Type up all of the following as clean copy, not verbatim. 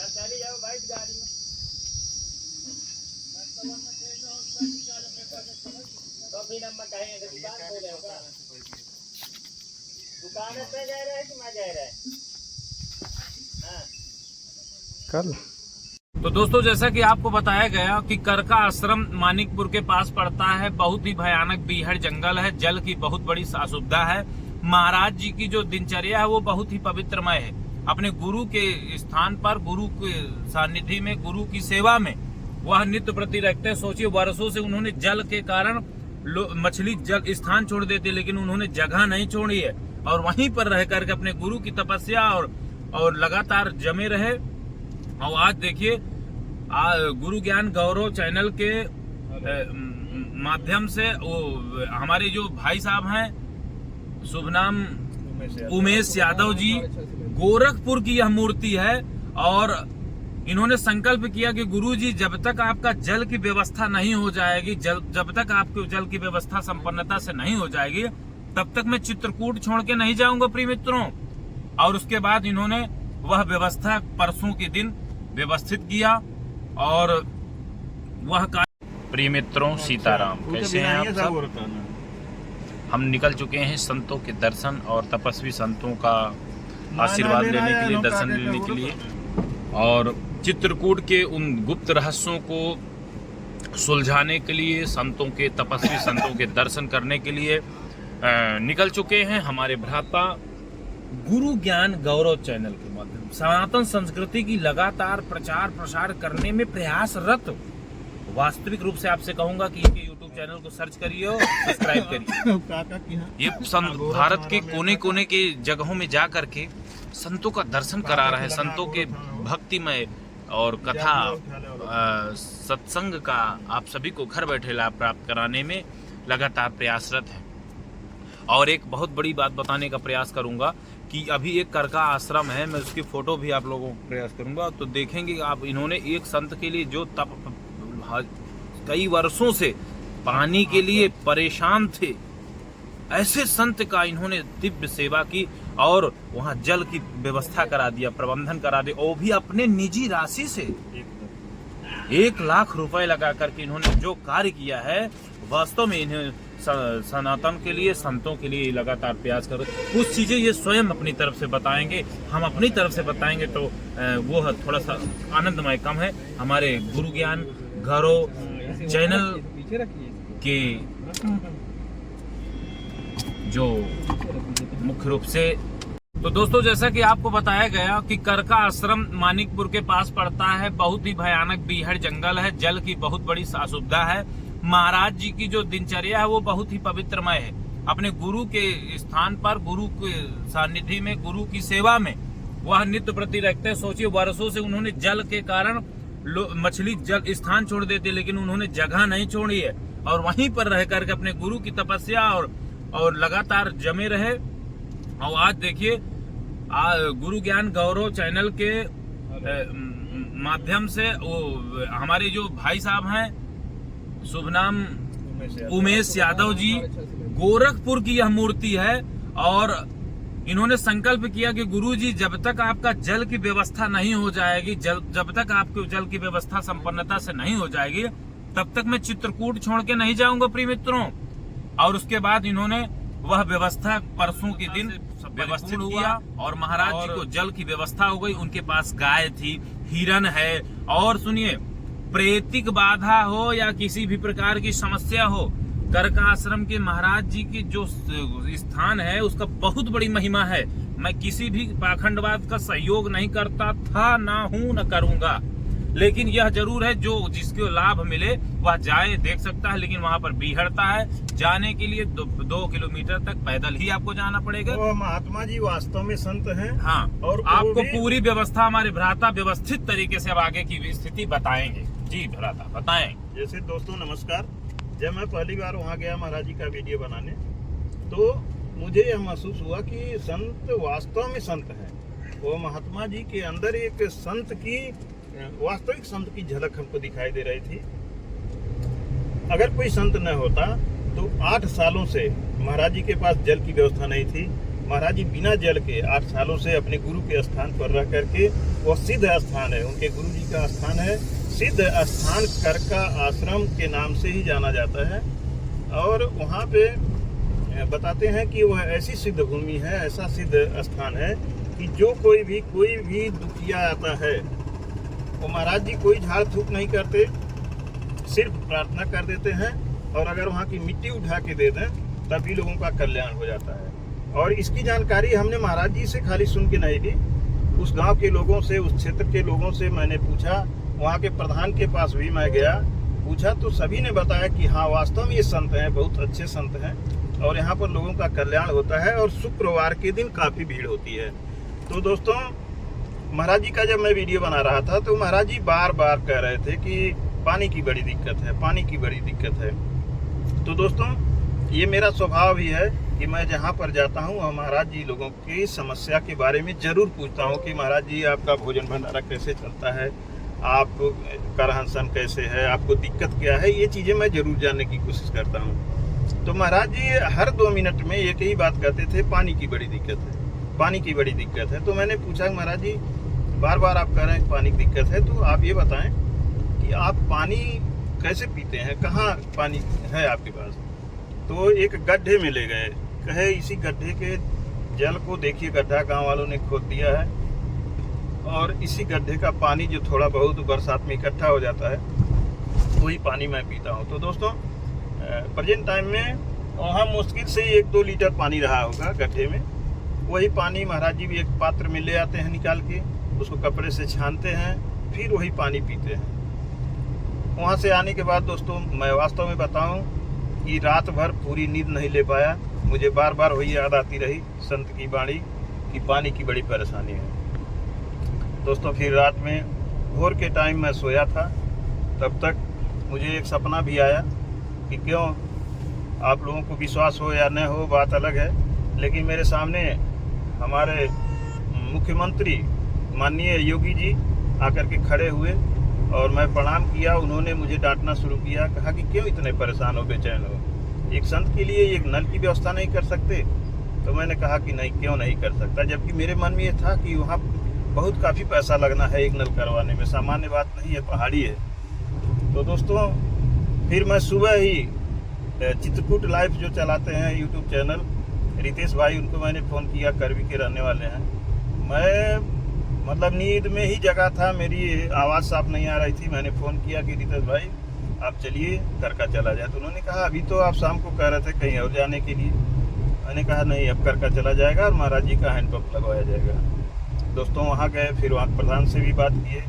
चली जाओ भाई गाड़ी में। तो फिर हम कहेंगे दुकान खोले होगा। दुकान पे जा रहे हैं कि मैं जा रहे हैं? हाँ। कल तो दोस्तों, जैसा कि आपको बताया गया कि करका आश्रम मानिकपुर के पास पड़ता है। बहुत ही भयानक बीहड़ जंगल है। जल की बहुत बड़ी असुविधा है। महाराज जी की जो दिनचर्या है वो बहुत ही पवित्रमय है। अपने गुरु के स्थान पर, गुरु के सानिध्य में, गुरु की सेवा में वह नित्य प्रति रखते हैं। सोचिए, वर्षों से उन्होंने जल के कारण मछली जल स्थान छोड़ देती, लेकिन उन्होंने जगह नहीं छोड़ी है और वहीं पर रह करके अपने गुरु की तपस्या और लगातार जमे रहे। और आज देखिए, गुरु ज्ञान गौरव चैनल के माध्यम से वो हमारे जो भाई साहब हैं, शुभ नाम उमेश यादव जी, गोरखपुर की यह मूर्ति है। और इन्होंने संकल्प किया कि गुरुजी, जब तक आपका जल की व्यवस्था नहीं हो जाएगी, जब तक आपके जल की व्यवस्था संपन्नता से नहीं हो जाएगी, तब तक मैं चित्रकूट छोड़ के नहीं जाऊंगा प्रिय मित्रों। और उसके बाद इन्होंने वह व्यवस्था परसों के दिन व्यवस्थित किया और वह प्रिय मित्रों, सीताराम, कैसे हैं आप सब? हम निकल चुके हैं संतों के दर्शन और तपस्वी संतों का आशीर्वाद लेने के लिए, दर्शन लेने के लिए, और चित्रकूट के उन गुप्त रहस्यों को सुलझाने के लिए, संतों के, तपस्वी संतों के दर्शन करने के लिए निकल चुके हैं। हमारे भ्राता गुरु ज्ञान गौरव चैनल के माध्यम सनातन संस्कृति की लगातार प्रचार प्रसार करने में प्रयासरत। वास्तविक रूप से आपसे कहूंगा कि इनके YouTube चैनल को सर्च करिए और सब्सक्राइब करिए। ये भारत के कोने कोने के जगहों में जा करके संतों का दर्शन करा रहे हैं। संतों के भक्तिमय और कथा सत्संग का आप सभी को घर बैठे लाभ प्राप्त कराने में लगातार प्रयासरत है। और एक बहुत बड़ी बात बताने का प्रयास करूंगा कि अभी एक करका आश्रम है, मैं उसकी फोटो भी आप लोगों को प्रयास करूंगा, तो देखेंगे आप। इन्होंने एक संत के लिए जो तप कई वर्षों से पानी के लिए परेशान थे, ऐसे संत का इन्होंने दिव्य सेवा की और वहां जल की व्यवस्था करा दिया, प्रबंधन करा दिया, वो भी अपने निजी राशि से 1 लाख रुपए लगा करके इन्होंने जो कार्य किया है। वास्तव में इन्हें सनातन के लिए, संतों के लिए लगातार प्रयास करो। कुछ चीजें ये स्वयं अपनी तरफ से बताएंगे, हम अपनी तरफ से बताएंगे तो वो थोड़ा सा आनंदमय कम है। हमारे गुरु ज्ञान गौरव चैनल के जो मुख्य रूप से, तो दोस्तों, जैसा कि आपको बताया गया कि करका आश्रम मानिकपुर के पास पड़ता है। बहुत ही भयानक बीहड़ जंगल है। जल की बहुत बड़ी असुविधा है। महाराज जी की जो दिनचर्या है वो बहुत ही पवित्रमय है। अपने गुरु के स्थान पर, गुरु के सानिध्य में, गुरु की सेवा में वह नित्य प्रति रखते हैं। सोचिए, वर्षों से उन्होंने जल के कारण मछली जल स्थान छोड़ देती, लेकिन उन्होंने जगह नहीं छोड़ी है और वहीं पर रह करके अपने गुरु की तपस्या और लगातार जमे रहे। और आज देखिए, गुरु ज्ञान गौरव चैनल के माध्यम से वो हमारे जो भाई साहब हैं, शुभ नाम उमेश यादव जी, गोरखपुर की यह मूर्ति है। और इन्होंने संकल्प किया कि गुरुजी, जब तक आपका जल की व्यवस्था नहीं हो जाएगी, जब तक आपके जल की व्यवस्था संपन्नता से नहीं हो जाएगी, तब तक मैं चित्रकूट छोड़ के नहीं जाऊंगा प्रिय मित्रों। और उसके बाद इन्होंने वह व्यवस्था परसों के दिन व्यवस्थित किया और महाराज जी को जल की व्यवस्था हो गई। उनके पास गाय थी, हिरन है। और सुनिए, प्रेतिक बाधा हो या किसी भी प्रकार की समस्या हो, करका आश्रम के महाराज जी की जो स्थान है उसका बहुत बड़ी महिमा है। मैं किसी भी पाखंडवाद का सहयोग नहीं करता था, ना हूं, न करूंगा, लेकिन यह जरूर है जो जिसको लाभ मिले वह जाए, देख सकता है। लेकिन वहां पर बीहड़ता है, जाने के लिए 2 किलोमीटर तक पैदल ही आपको जाना पड़ेगा। तो महात्मा जी वास्तव में संत हैं। हाँ, और आपको पूरी व्यवस्था हमारे भ्राता व्यवस्थित तरीके से अब आगे की स्थिति बताएंगे। जी भ्राता, बताएं। जैसे दोस्तों नमस्कार, जब मैं पहली बार वहाँ गया महाराज जी का वीडियो बनाने, तो मुझे यह महसूस हुआ कि संत वास्तव में संत है। वो महात्मा जी के अंदर एक संत की, वास्तविक संत की झलक हमको दिखाई दे रही थी। अगर कोई संत न होता तो 8 सालों से महाराज जी के पास जल की व्यवस्था नहीं थी। महाराज जी बिना जल के 8 सालों से अपने गुरु के स्थान पर रह करके, वो सिद्ध स्थान है, उनके गुरु जी का स्थान है, सिद्ध स्थान करका आश्रम के नाम से ही जाना जाता है। और वहाँ पे बताते हैं कि वह ऐसी सिद्ध भूमि है, ऐसा सिद्ध स्थान है कि जो कोई भी दुखिया आता है, वो महाराज जी कोई झाड़ फूक नहीं करते, सिर्फ प्रार्थना कर देते हैं, और अगर वहाँ की मिट्टी उठा के दे दें तभी लोगों का कल्याण हो जाता है। और इसकी जानकारी हमने महाराज जी से खाली सुन के नहीं ली, उस गांव के लोगों से, उस क्षेत्र के लोगों से मैंने पूछा, वहाँ के प्रधान के पास भी मैं गया, पूछा तो सभी ने बताया कि हाँ वास्तव में ये संत हैं, बहुत अच्छे संत हैं, और यहाँ पर लोगों का कल्याण होता है, और शुक्रवार के दिन काफ़ी भीड़ होती है। तो दोस्तों, महाराज जी का जब मैं वीडियो बना रहा था तो महाराज जी बार बार कह रहे थे कि पानी की बड़ी दिक्कत है, पानी की बड़ी दिक्कत है। तो दोस्तों, ये मेरा स्वभाव भी है कि मैं जहाँ पर जाता हूँ और महाराज जी लोगों की समस्या के बारे में ज़रूर पूछता हूँ कि महाराज जी आपका भोजन भंडारा कैसे चलता है, आप का रहन सहन कैसे है, आपको दिक्कत क्या है, ये चीज़ें मैं ज़रूर जानने की कोशिश करता हूँ। तो महाराज जी हर 2 मिनट में एक ही बात कहते थे, पानी की बड़ी दिक्कत है, पानी की बड़ी दिक्कत है। तो मैंने पूछा महाराज जी बार बार आप कह रहे हैं पानी की दिक्कत है, तो आप ये बताएं कि आप पानी कैसे पीते हैं, कहाँ पानी है आपके पास। तो एक गड्ढे में ले गए, कहे इसी गड्ढे के जल को देखिए, गड्ढा गांव वालों ने खोद दिया है, और इसी गड्ढे का पानी जो थोड़ा बहुत बरसात में इकट्ठा हो जाता है वही पानी मैं पीता हूँ। तो दोस्तों, प्रेजेंट टाइम में वहाँ मुश्किल से 1-2 लीटर पानी रहा होगा गड्ढे में, वही पानी महाराज जी भी एक पात्र में ले आते हैं निकाल के, उसको कपड़े से छानते हैं, फिर वही पानी पीते हैं। वहाँ से आने के बाद दोस्तों, मैं वास्तव में बताऊं कि रात भर पूरी नींद नहीं ले पाया, मुझे बार बार वही याद आती रही संत की वाणी कि पानी की बड़ी परेशानी है। दोस्तों, फिर रात में भोर के टाइम मैं सोया था, तब तक मुझे एक सपना भी आया कि क्यों आप लोगों को विश्वास हो या न हो बात अलग है, लेकिन मेरे सामने हमारे मुख्यमंत्री माननीय योगी जी आकर के खड़े हुए और मैं प्रणाम किया। उन्होंने मुझे डांटना शुरू किया, कहा कि क्यों इतने परेशान हो, बेचैन हो, एक संत के लिए एक नल की व्यवस्था नहीं कर सकते। तो मैंने कहा कि नहीं, क्यों नहीं कर सकता, जबकि मेरे मन में ये था कि वहाँ बहुत काफ़ी पैसा लगना है एक नल करवाने में, सामान्य बात नहीं है, पहाड़ी है। तो दोस्तों, फिर मैं सुबह ही चित्रकूट लाइव जो चलाते हैं यूट्यूब चैनल, रितेश भाई, उनको मैंने फ़ोन किया, करवी के रहने वाले हैं। मैं मतलब नींद में ही जगा था, मेरी आवाज़ साफ नहीं आ रही थी। मैंने फ़ोन किया कि रितेश भाई आप चलिए करका चला जाए। तो उन्होंने कहा अभी तो आप शाम को कह रहे थे कहीं और जाने के लिए। मैंने कहा नहीं, अब करका चला जाएगा और महाराज जी का हैंडपम्प लगवाया जाएगा। दोस्तों, वहाँ गए, फिर वहाँ प्रधान से भी बात किए।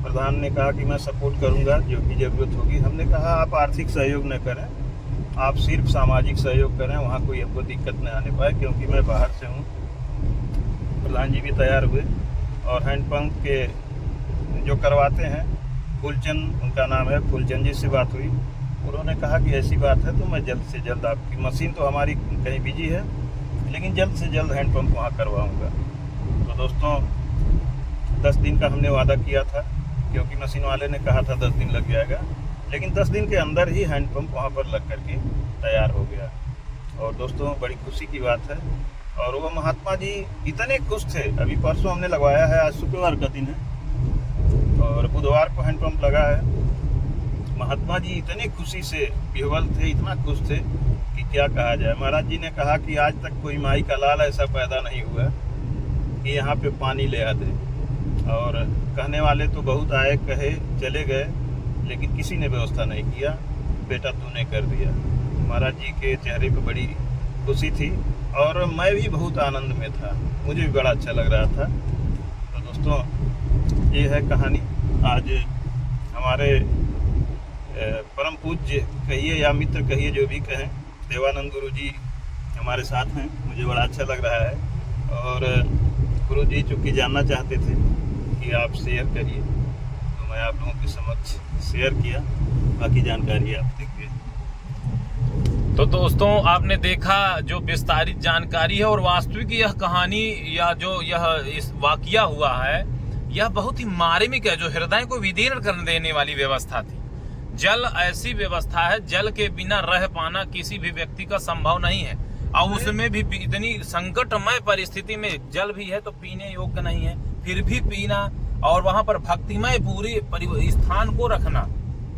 प्रधान ने कहा कि मैं सपोर्ट करूँगा, जो भी ज़रूरत होगी। हमने कहा आप आर्थिक सहयोग न करें, आप सिर्फ सामाजिक सहयोग करें, वहाँ कोई आपको दिक्कत न आने पाए, क्योंकि मैं बाहर से हूँ। प्रधान जी भी तैयार हुए और हैंडपम्प के जो करवाते हैं, फूलचंद उनका नाम है, फूलचंद जी से बात हुई। उन्होंने कहा कि ऐसी बात है तो मैं जल्द से जल्द, आपकी मशीन तो हमारी कहीं बिजी है, लेकिन जल्द से जल्द हैंडपम्प वहाँ करवाऊँगा। तो दोस्तों, 10 दिन का हमने वादा किया था, क्योंकि मशीन वाले ने कहा था 10 दिन लग जाएगा, लेकिन 10 दिन के अंदर ही हैंडपम्प वहाँ पर लग करके तैयार हो गया। और दोस्तों, बड़ी खुशी की बात है। और वो महात्मा जी इतने खुश थे, अभी परसों हमने लगवाया है, आज शुक्रवार का दिन है और बुधवार को हैंडपम्प लगा है। महात्मा जी इतने खुशी से विह्वल थे, इतना खुश थे कि क्या कहा जाए। महाराज जी ने कहा कि आज तक कोई माई का लाल ऐसा पैदा नहीं हुआ कि यहाँ पे पानी ले आ दे। और कहने वाले तो बहुत आए, कहे, चले गए, लेकिन किसी ने व्यवस्था नहीं किया। बेटा तूने कर दिया। महाराज जी के चेहरे पे बड़ी खुशी थी और मैं भी बहुत आनंद में था, मुझे भी बड़ा अच्छा लग रहा था। तो दोस्तों, ये है कहानी। आज हमारे परम पूज्य कहिए या मित्र कहिए, जो भी कहें, देवानंद गुरु जी हमारे साथ हैं, मुझे बड़ा अच्छा लग रहा है। और गुरु जी चूँकि जानना चाहते थे कि आप शेयर करिए, तो मैं आप लोगों के समक्ष शेयर किया, बाकी जानकारी आप देखिए। तो दोस्तों, आपने देखा जो विस्तारित जानकारी है और वास्तविक यह कहानी या जो यह इस वाकया हुआ है, यह बहुत ही मार्मिक है, जो हृदय को विदीर्ण कर देने वाली व्यवस्था थी। जल ऐसी व्यवस्था है, जल के बिना रह पाना किसी भी व्यक्ति का संभव नहीं है। और उसमें भी इतनी संकटमय परिस्थिति में जल भी है तो पीने योग्य नहीं है, फिर भी पीना और वहां पर भक्तिमय पूरी स्थान को रखना,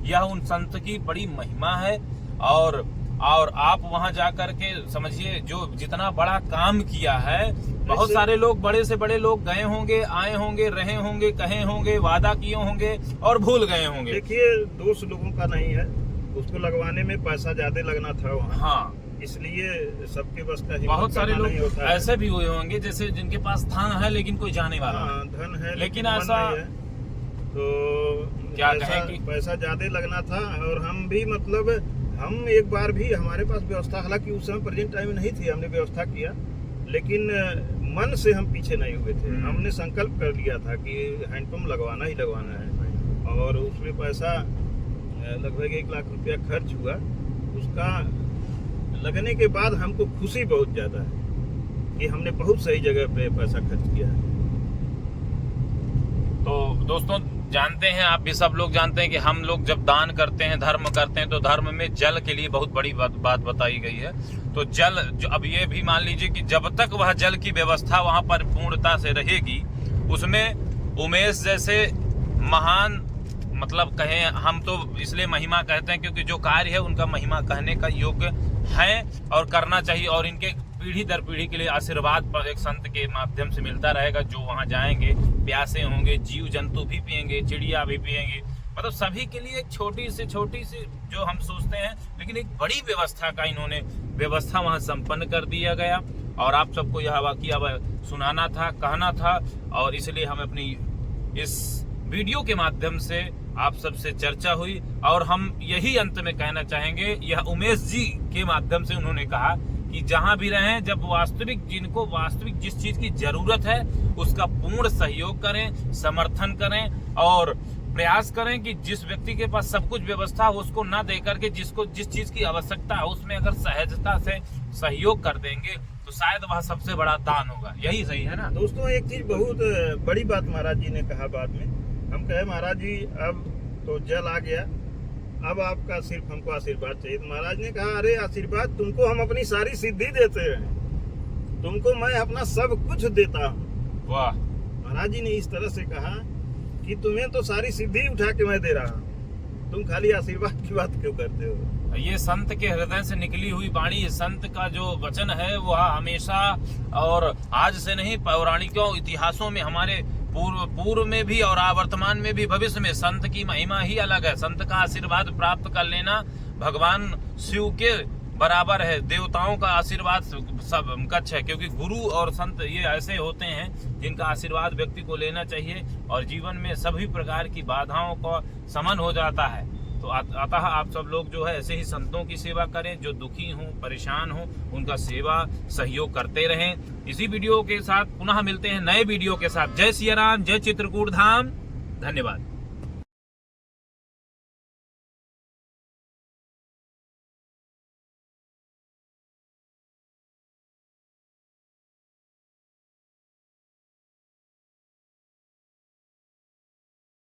यह उन संत की बड़ी महिमा है। और आप वहां जाकर के समझिए जो जितना बड़ा काम किया है, बहुत सारे लोग, बड़े से बड़े लोग गए होंगे, आए होंगे, रहे होंगे, कहे होंगे, वादा किए होंगे और भूल गए होंगे। देखिए दोष लोगों का नहीं है, उसको लगवाने में पैसा ज्यादा लगना था वहाँ। हाँ, इसलिए सबके बस का बहुत सारे लोग ऐसे भी हुए होंगे जैसे जिनके पास धन है लेकिन कोई जाने वाला हाँ, धन है लेकिन ऐसा तो क्या कहें कि पैसा ज्यादा लगना था। और हम भी मतलब हम एक बार भी हमारे पास व्यवस्था, हालांकि उस समय प्रेजेंट टाइम में नहीं थी, हमने व्यवस्था किया लेकिन मन से हम पीछे नहीं हुए थे। हमने संकल्प कर लिया था कि हैंडपंप लगवाना ही लगवाना है और उसमें पैसा लगभग 1 लाख रुपया खर्च हुआ। उसका लगने के बाद हमको खुशी बहुत ज्यादा है कि हमने बहुत सही जगह पे पैसा खर्च किया है। तो दोस्तों जानते हैं, आप भी सब लोग जानते हैं कि हम लोग जब दान करते हैं, धर्म करते हैं, तो धर्म में जल के लिए बहुत बड़ी बात बताई गई है। तो जल, अब ये भी मान लीजिए कि जब तक वह जल की व्यवस्था वहां पर पूर्णता से रहेगी, उसमें उमेश जैसे महान, मतलब कहें हम तो इसलिए महिमा कहते हैं क्योंकि जो कार्य है उनका महिमा कहने का योग्य है और करना चाहिए। और इनके पीढ़ी दर पीढ़ी के लिए आशीर्वाद पर एक संत के माध्यम से मिलता रहेगा। जो वहां जाएंगे प्यासे होंगे, जीव जंतु भी पिएंगे, चिड़िया भी पिएंगे, मतलब सभी के लिए एक छोटी से जो हम सोचते हैं, लेकिन एक बड़ी व्यवस्था का इन्होंने व्यवस्था वहां संपन्न कर दिया गया। और आप सबको यह वाकया सुनाना था, कहना था, और इसलिए हम अपनी इस वीडियो के माध्यम से आप सबसे चर्चा हुई। और हम यही अंत में कहना चाहेंगे, यह उमेश जी के माध्यम से उन्होंने कहा कि जहां भी रहें, जब जिनको वास्तविक जिस चीज की जरूरत है उसका पूर्ण सहयोग करें, समर्थन करें और प्रयास करें कि जिस व्यक्ति के पास सब कुछ व्यवस्था हो उसको ना देकर के जिसको जिस चीज की आवश्यकता है उसमें अगर सहजता से सहयोग कर देंगे तो शायद वह सबसे बड़ा दान होगा। यही सही है ना दोस्तों। एक चीज बहुत बड़ी बात महाराज जी ने कहा बाद में, हम कहे महाराज जी अब तो जल आ गया, अब आपका सिर्फ हमको आशीर्वाद चाहिए। तो महाराज ने कहा अरे आशीर्वाद तुमको हम अपनी सारी सिद्धि देते हैं, तुमको मैं अपना सब कुछ देता हूँ। वाह, महाराज जी ने इस तरह से कहा कि तुम्हें तो सारी सिद्धि उठा के मैं दे रहा हूँ, तुम खाली आशीर्वाद की बात क्यों करते हो। ये संत के हृदय से निकली हुई वाणी, संत का जो वचन है वह हमेशा, और आज से नहीं, पौराणिकों इतिहासों में, हमारे पूर्व में भी और वर्तमान में भी, भविष्य में संत की महिमा ही अलग है। संत का आशीर्वाद प्राप्त कर लेना भगवान शिव के बराबर है, देवताओं का आशीर्वाद सब कच्छ है, क्योंकि गुरु और संत ये ऐसे होते हैं जिनका आशीर्वाद व्यक्ति को लेना चाहिए और जीवन में सभी प्रकार की बाधाओं का शमन हो जाता है। तो अतः आप सब लोग जो है ऐसे ही संतों की सेवा करें, जो दुखी हों, परेशान हों, उनका सेवा सहयोग करते रहें। इसी वीडियो के साथ पुनः मिलते हैं नए वीडियो के साथ। जय सिया राम, जय चित्रकूट धाम, धन्यवाद।